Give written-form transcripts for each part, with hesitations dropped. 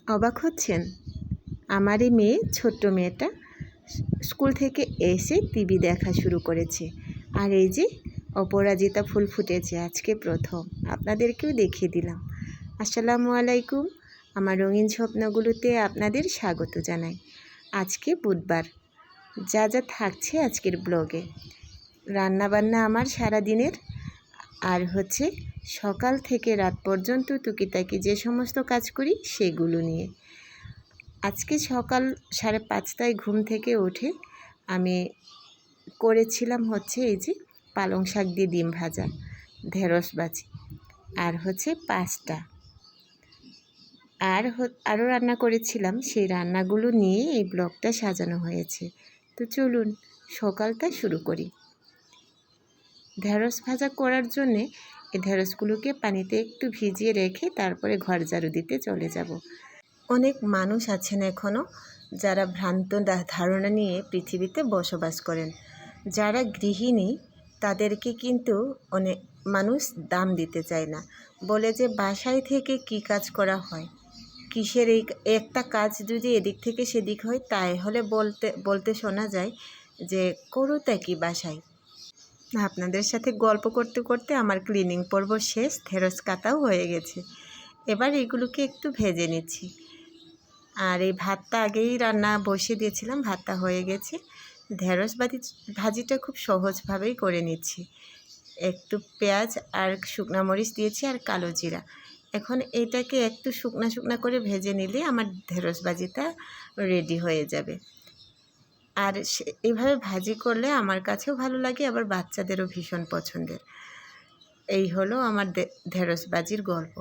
অবাক হচ্ছেন? আমারই মেয়ে, ছোট্ট মেয়েটা স্কুল থেকে এসে টিভি দেখা শুরু করেছে। আর এই যে অপরাজিতা ফুল ফুটেছে আজকে প্রথম, আপনাদেরকেও দেখিয়ে দিলাম। আসসালামু আলাইকুম। আমার রঙিন স্বপ্নগুলোতে আপনাদের স্বাগত জানাই। আজকে বুধবার, যা যা থাকছে আজকের ব্লগে, রান্নাবান্না আমার সারা দিনের, আর হচ্ছে সকাল থেকে রাত পর্যন্ত টুকিটাকি যে সমস্ত কাজ করি সেগুলো নিয়ে। আজকে সকাল 5:30টায় ঘুম থেকে উঠে আমি করেছিলাম হচ্ছে এই যে পালং শাক দিয়ে ডিম ভাজা, ঢেঁড়স ভাজি, আর হচ্ছে পাস্তা, আরও রান্না করেছিলাম। সেই রান্নাগুলো নিয়ে এই ব্লগটা সাজানো হয়েছে। তো চলুন সকালটা শুরু করি। ঢেঁড়স ভাজা করার জন্যে এই ঢেঁড়সগুলোকে পানিতে একটু ভিজিয়ে রেখে তারপরে ঘর ঝাড়ু দিতে চলে যাব। অনেক মানুষ আছেন এখনও যারা ভ্রান্ত ধারণা নিয়ে পৃথিবীতে বসবাস করেন। যারা গৃহিণী তাদেরকে কিন্তু অনেক মানুষ দাম দিতে চায় না, বলে যে বাসায় থেকে কি কাজ করা হয়, কিসের এই একটা কাজ যদি এদিক থেকে সেদিক হয় তাহলে বলতে শোনা যায় যে করোটা কি বাসায়। আপনাদের সাথে গল্প করতে করতে আমার ক্লিনিং পর্ব শেষ, ঢেঁড়স কাটাও হয়ে গেছে। এবার এগুলোকে একটু ভেজে নিচ্ছি। আর এই ভাতটা আগেই রান্না বসিয়ে দিয়েছিলাম, ভাতটা হয়ে গেছে। ঢেঁড়স ভাজিটা খুব সহজভাবেই করে নিচ্ছি। একটু পেঁয়াজ আর শুকনা মরিচ দিয়েছি আর কালো জিরা। এখন এটাকে একটু শুকনা করে ভেজে নিলে আমার ঢেঁড়স ভাজিটা রেডি হয়ে যাবে। আর এইভাবে ভাজি করলে আমার কাছেও ভালো লাগে, আবার বাচ্চাদেরও ভীষণ পছন্দের। এই হলো আমার ঢেঁড়স ভাজির গল্প।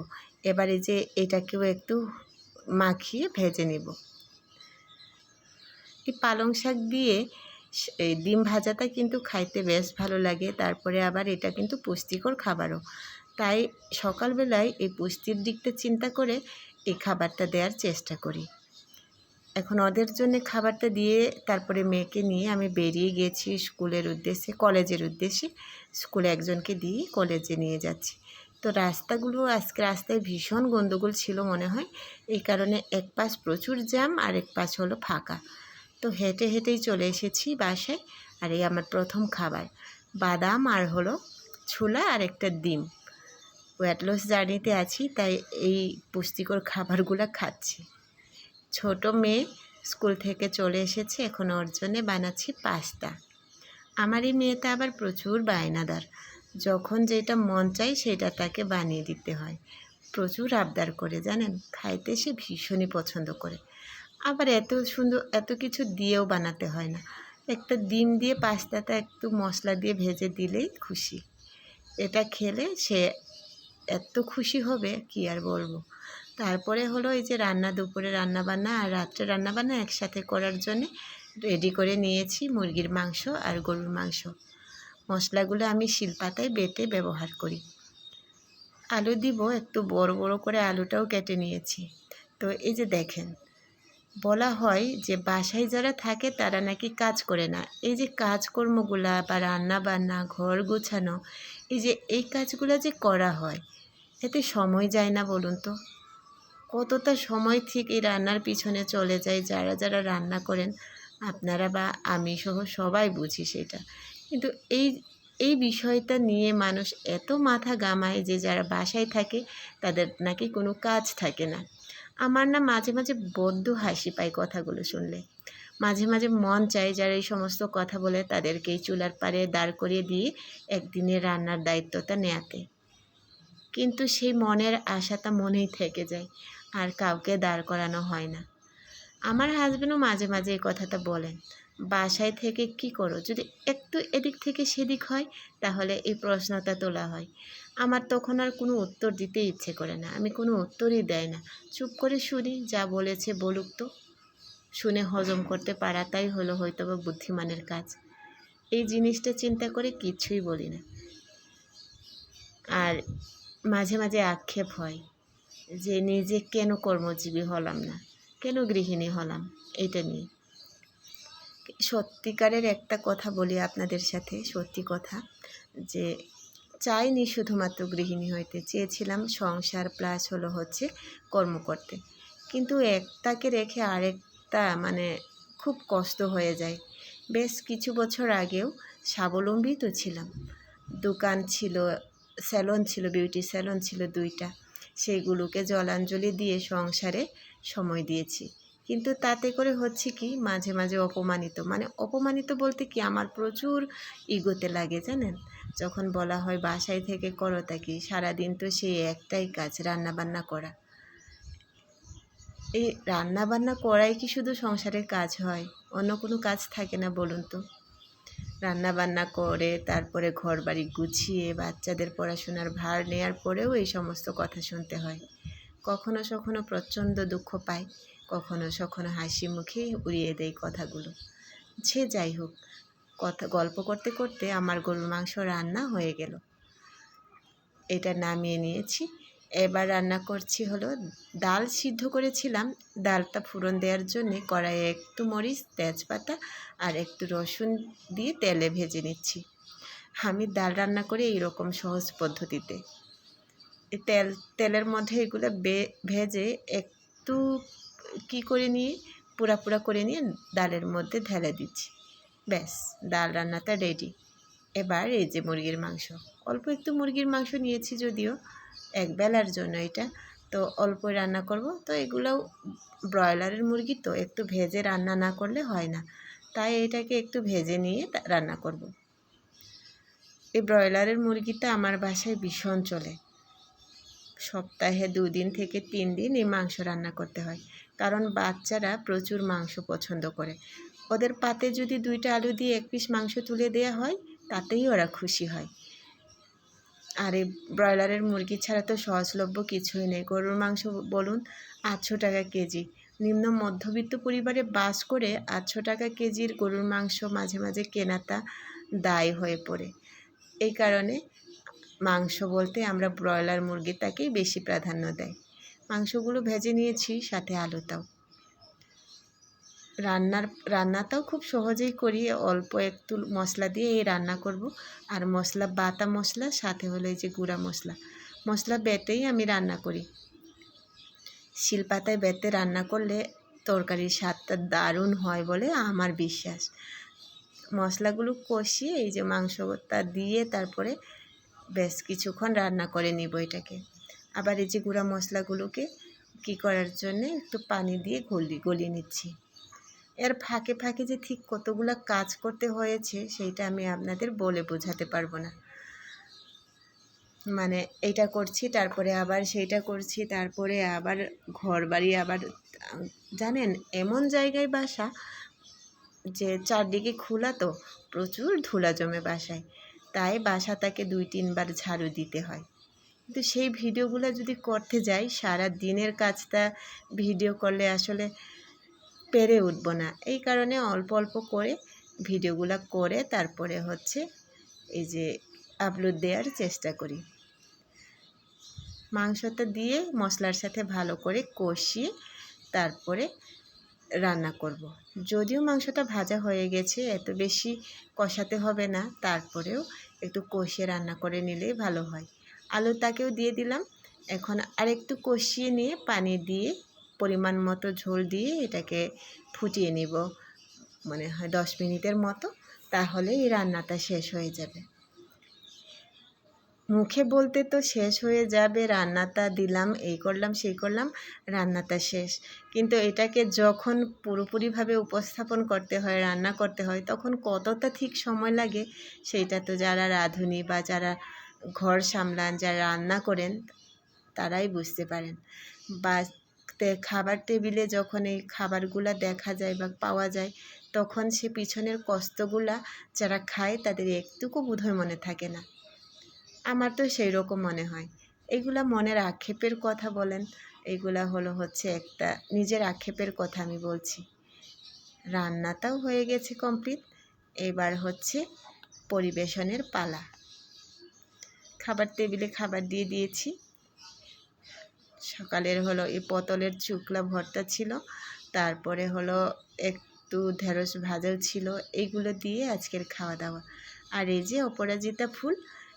এবারে যে এটাকেও একটু মাখিয়ে ভেজে নিব। এই পালং শাক দিয়ে এই ডিম ভাজাটা কিন্তু খাইতে বেশ ভালো লাগে। তারপরে আবার এটা কিন্তু পুষ্টিকর খাবারও। তাই সকালবেলায় এই পুষ্টির দিকটা চিন্তা করে এই খাবারটা দেওয়ার চেষ্টা করি। এখন ওদের জন্য খাবারটা দিয়ে তারপরে মেয়েকে নিয়ে আমি বেরিয়ে গেছি কলেজের উদ্দেশ্যে। স্কুলে একজনকে দিয়ে কলেজে নিয়ে যাচ্ছি। তো আজকে রাস্তায় ভীষণ গন্ডগোল ছিল মনে হয়, এই কারণে এক পাশ প্রচুর জ্যাম আর এক পাশ হলো ফাঁকা। তো হেঁটেই চলে এসেছি বাসায়। আর এই আমার প্রথম খাবার, বাদাম আর হলো ছোলা আর একটা ডিম। ওয়েট লস জার্নিতে আছি, তাই এই পুষ্টিকর খাবারগুলো খাচ্ছি। ছোট মেয়ে স্কুল থেকে চলে এসেছে, এখন ওর জন্যে বানাচ্ছি পাস্তা। আমার এই মেয়েটা আবার প্রচুর বায়নাদার, যখন যেটা মন চাই সেটা তাকে বানিয়ে দিতে হয়। প্রচুর আবদার করে জানেন, খাইতে সে ভীষণই পছন্দ করে। আবার এত সুন্দর এত কিছু দিয়েও বানাতে হয় না, একটা ডিম দিয়ে পাস্তাটা একটু মশলা দিয়ে ভেজে দিলেই খুশি। এটা খেলে সে এত খুশি হবে কি আর বলবো। তারপরে হলো এই যে দুপুরে রান্নাবান্না আর রাত্রে রান্নাবান্না একসাথে করার জন্যে রেডি করে নিয়েছি মুরগির মাংস আর গরুর মাংস। মশলাগুলো আমি শিলপাতায় বেটে ব্যবহার করি। আলু দিব, একটু বড় করে আলুটাও কেটে নিয়েছি। তো এই যে দেখেন, বলা হয় যে বাসায় যারা থাকে তারা নাকি কাজ করে না। এই যে কাজকর্মগুলা বা রান্না বান্না, ঘর গোছানো, এই কাজগুলো যে করা হয়, এতে সময় যায় না বলুন তো? কতটা সময় ঠিক এই রান্নার পিছনে চলে যায়। যারা রান্না করেন আপনারা বা আমি সহ সবাই বুঝি সেটা। কিন্তু এই বিষয়টা নিয়ে মানুষ এত মাথা ঘামায় যে যারা বাসায় থাকে তাদের নাকি কোনো কাজ থাকে না। আমার না মাঝে বড্ড হাসি পায় কথাগুলো শুনলে। মাঝে মন চায় যারা এই সমস্ত কথা বলে তাদেরকে এই চুলার পাড়ে দাঁড় করিয়ে দিয়ে একদিনের রান্নার দায়িত্বটা নেয়াতে। কিন্তু সেই মনের আশাটা মনেই থেকে যায়, আর কাউকে দাঁড় করানো হয় না। আমার হাজবেন্ডও মাঝে এই কথাটা বলেন, বাসায় থেকে কি করো, যদি একটু এদিক থেকে সেদিক হয় তাহলে এই প্রশ্নটা তোলা হয়। আমার তখন আর কোনো উত্তর দিতে ইচ্ছে করে না, আমি কোনো উত্তরই দেয় না, চুপ করে শুনি, যা বলেছে বলুক তো। শুনে হজম করতে পারাটাই হলো হয়তো বা বুদ্ধিমানের কাজ। এই জিনিসটা চিন্তা করে কিছুই বলি না। আর মাঝে আক্ষেপ হয় যে নিজে কেন কর্মজীবী হলাম না, কেন গৃহিণী হলাম, এটা নিয়ে। সত্যিকারের একটা কথা বলি আপনাদের সাথে, সত্যি কথা, যে চাইনি শুধুমাত্র গৃহিণী হইতে, চেয়েছিলাম সংসার প্লাস হচ্ছে কর্ম করতে। কিন্তু একটাকে রেখে আরেকটা মানে খুব কষ্ট হয়ে যায়। বেশ কিছু বছর আগেও স্বাবলম্বী তো ছিলাম, দোকান ছিল, স্যালন ছিল, বিউটি স্যালন ছিল 2টা, সেইগুলোকে জলাঞ্জলি দিয়ে সংসারে সময় দিয়েছি। কিন্তু তাতে করে হচ্ছে কি, মাঝে মাঝে অপমানিত, মানে অপমানিত বলতে কি, আমার প্রচুর ইগোতে লাগে জানেন। যখন বলা হয় বাসায় থেকে করো তা কি, সারাদিন তো সেই একটাই কাজ, রান্নাবান্না করা। এই রান্নাবান্না করাই কি শুধু সংসারের কাজ হয়? অন্য কোনো কাজ থাকে না বলুন তো? রান্না বান্না করে তারপরে ঘরবাড়ি গুছিয়ে বাচ্চাদের পড়াশোনার ভার নেওয়ার পরেও এই সমস্ত কথা শুনতে হয়। কখনো সখনো প্রচণ্ড দুঃখ পাই, কখনো সখনো হাসি মুখে উড়িয়ে দেয় কথাগুলো। সে যাই হোক, গল্প করতে করতে আমার গরুর মাংস রান্না হয়ে গেল। এটা নামিয়ে নিয়েছি। এবার রান্না করছি হলো ডাল। সিদ্ধ করেছিলাম, ডালটা ফোড়ন দেওয়ার জন্যে কড়াইয়ে একটু মরিচ, তেজপাতা আর একটু রসুন দিয়ে তেলে ভেজে নিচ্ছি। আমি ডাল রান্না করি এইরকম সহজ পদ্ধতিতে। তেলের মধ্যে এগুলো ভেজে একটু কি করে নিয়ে পুরা পুরা করে নিয়ে ডালের মধ্যে ঢেলে দিচ্ছি। ব্যাস, ডাল রান্নাটা রেডি। এবার এই যে মুরগির মাংস, অল্প একটু মুরগির মাংস নিয়েছি, যদিও একবেলার জন্য এটা, তো অল্প রান্না করব। তো এগুলোও ব্রয়লারের মুরগি, তো একটু ভেজে রান্না না করলে হয় না, তাই এটাকে একটু ভেজে নিয়ে রান্না করব। এই ব্রয়লারের মুরগিটা আমার বাসায় ভীষণ চলে। সপ্তাহে 2 দিন থেকে 3 দিন এই মাংস রান্না করতে হয়, কারণ বাচ্চারা প্রচুর মাংস পছন্দ করে। ওদের পাতে যদি 2টা আলু দিয়ে 1 পিস মাংস তুলে দেওয়া হয়, তাতেই ওরা খুশি হয়। আর এই ব্রয়লারের মুরগি ছাড়া তো সহজলভ্য কিছুই নেই। গরুর মাংস বলুন 800 টাকা কেজি। নিম্ন মধ্যবিত্ত পরিবারে বাস করে 800 টাকা কেজির গরুর মাংস মাঝে মাঝে কেনাটা দায় হয়ে পড়ে। এই কারণে মাংস বলতে আমরা ব্রয়লার মুরগিটাকেই বেশি প্রাধান্য দেয়। মাংসগুলো ভেজে নিয়েছি, সাথে আলুটাও। রান্নাটাও খুব সহজেই করি, অল্প একটু মশলা দিয়ে এই রান্না করব। আর মশলা বাটা মশলা, সাথে হলো এই যে গুঁড়া মশলা বেটেই আমি রান্না করি। শিলপাতায় বেটে রান্না করলে তরকারির স্বাদটা দারুণ হয় বলে আমার বিশ্বাস। মশলাগুলো কষিয়ে এই যে মাংসটা দিয়ে তারপরে বেশ কিছুক্ষণ রান্না করে নিব এটাকে। আবার এই যে গুঁড়া মশলাগুলোকে কি করার জন্যে একটু পানি দিয়ে গলিয়ে নিচ্ছি। এর ফাঁকে ফাঁকে যে ঠিক কতগুলো কাজ করতে হয়েছে সেইটা আমি আপনাদের বলে বোঝাতে পারবো না। মানে এইটা করছি, তারপরে আবার সেইটা করছি, তারপরে আবার ঘর বাড়ি, আবার জানেন এমন জায়গায় বাসা যে চারদিকে খোলা, তো প্রচুর ধুলা জমে বাসায়, তাই বাসাটাকে 2-3 বার ঝাড়ু দিতে হয়। কিন্তু সেই ভিডিওগুলো যদি করতে যাই, সারা দিনের কাজটা ভিডিও করলে আসলে পেরে উঠবো না। এই কারণে অল্প অল্প করে ভিডিওগুলো করে তারপরে হচ্ছে এই যে আপলোড দেওয়ার চেষ্টা করি। মাংসটা দিয়ে মশলার সাথে ভালো করে কষিয়ে তারপরে রান্না করব। যদিও মাংসটা ভাজা হয়ে গেছে, এত বেশি কষাতে হবে না, তারপরেও একটু কষিয়ে রান্না করে নিলেই ভালো হয়। আলুটাকেও দিয়ে দিলাম। এখন আরেকটু কষিয়ে নিয়ে পানি দিয়ে পরিমাণ মতো ঝোল দিয়ে এটাকে ফুটিয়ে নিব, মনে হয় 10 মিনিটের মতো, তাহলে এই রান্নাটা শেষ হয়ে যাবে। মুখে বলতে তো শেষ হয়ে যাবে, রান্নাটা দিলাম, এই করলাম সেই করলাম, রান্নাটা শেষ। কিন্তু এটাকে যখন পুরোপুরিভাবে উপস্থাপন করতে হয়, রান্না করতে হয়, তখন কতটা ঠিক সময় লাগে সেইটা তো যারা রাঁধুনি বা যারা ঘর সামলান, যারা রান্না করেন, তারাই বুঝতে পারেন। বা খাবার টেবিলে যখন এই খাবারগুলা দেখা যায় বা পাওয়া যায়, তখন সে পিছনের কষ্টগুলা যারা খায় তাদের একটুকু বোধহয় মনে থাকে না। আমার তো সেই রকম মনে হয়। এগুলা মনের আক্ষেপের কথা বলেন, এগুলা হচ্ছে একটা নিজের আক্ষেপের কথা আমি বলছি। রান্নাটাও হয়ে গেছে কমপ্লিট, এবার হচ্ছে পরিবেশনের পালা। খাবার টেবিলে খাবার দিয়ে দিয়েছি। সকালের এই পটলের চুকলা ভর্তা ছিল, তারপরে একটু ঢেঁড়স ভাজা ছিল, এইগুলো দিয়ে আজকের খাওয়া দাওয়া। আর এই যে অপরাজিতা ফুল,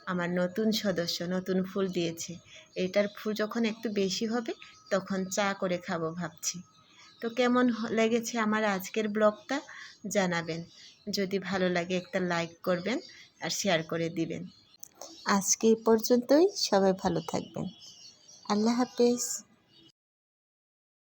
আমার নতুন সদস্য নতুন ফুল দিয়েছে। এটার ফুল যখন একটু বেশি হবে তখন চা করে খাবো ভাবছি। তো কেমন লেগেছে আমার আজকের ব্লগটা জানাবেন। যদি ভালো লাগে একটা লাইক করবেন আর শেয়ার করে দিবেন। আজকে এই পর্যন্তই, সবাই ভালো থাকবেন। আল্লাহ হাফেজ।